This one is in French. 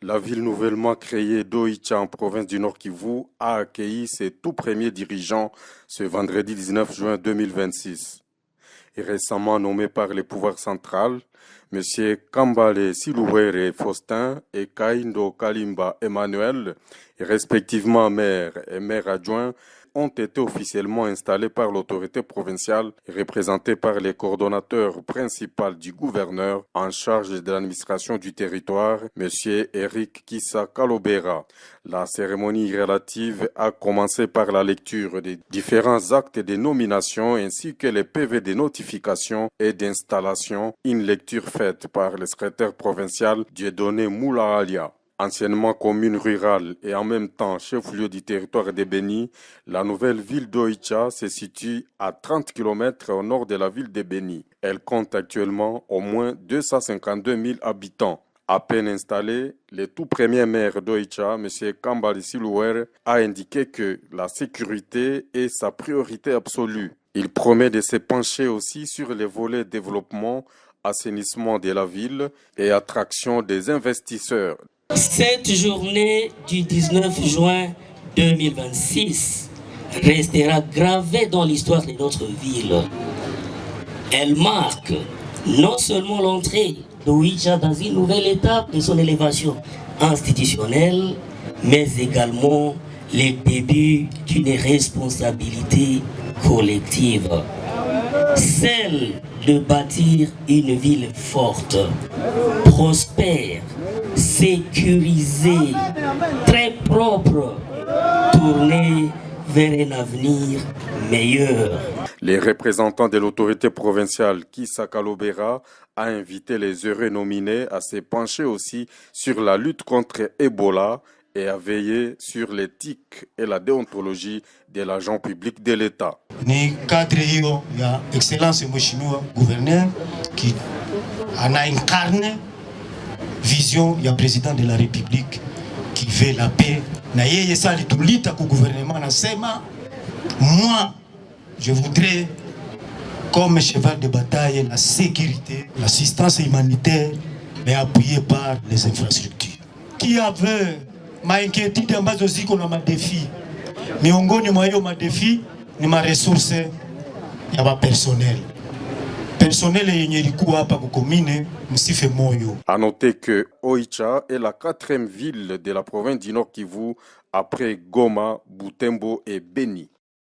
La ville nouvellement créée d'Oicha en province du Nord Kivu a accueilli ses tout premiers dirigeants ce vendredi 19 juin 2026. Et récemment nommé par les pouvoirs centrales, M. Kambale Silouere Faustin et Kaindo Kalimba Emmanuel, respectivement maire et maire adjoint, ont été officiellement installés par l'autorité provinciale représentée par les coordonnateurs principaux du gouverneur en charge de l'administration du territoire, M. Eric Kissa Kalobera. La cérémonie relative a commencé par la lecture des différents actes de nomination ainsi que les PV de notification et d'installation, une lecture faite par le secrétaire provincial Dieudonné Moulaalia. Anciennement commune rurale et en même temps chef-lieu du territoire de Beni, la nouvelle ville d'Oicha se situe à 30 km au nord de la ville de Beni. Elle compte actuellement au moins 252 000 habitants. À peine installé, le tout premier maire d'Oicha, M. Kambale Silouere, a indiqué que la sécurité est sa priorité absolue. Il promet de se pencher aussi sur les volets développement, assainissement de la ville et attraction des investisseurs. Cette journée du 19 juin 2026 restera gravée dans l'histoire de notre ville. Elle marque non seulement l'entrée d'Oicha dans une nouvelle étape de son élévation institutionnelle, mais également le début d'une responsabilité collective, celle de bâtir une ville forte, prospère, sécurisée, très propre, tournée vers un avenir meilleur. Les représentants de l'autorité provinciale Kissa Kalobera a invité les heureux nominés à se pencher aussi sur la lutte contre Ebola et à veiller sur l'éthique et la déontologie de l'agent public de l'État. Ni cadre hiyo ya excellence mheshimiwa gouverneur qui en a incarné vision ya président de la République qui veut la paix. Na yeye sasa litulita ku gouvernement nasema moi je voudrais comme cheval de bataille la sécurité, l'assistance humanitaire mais appuyée par les infrastructures. Qui avait mainquiétude ambazo ziko na madefi. Miongoni mwa hiyo madefi ni maresource ya ba personnel. Personnel yenye ilikuwa hapa kukomine msife moyo. A noter que Oicha est la 4e ville de la province du Nord Kivu après Goma, Butembo et Beni.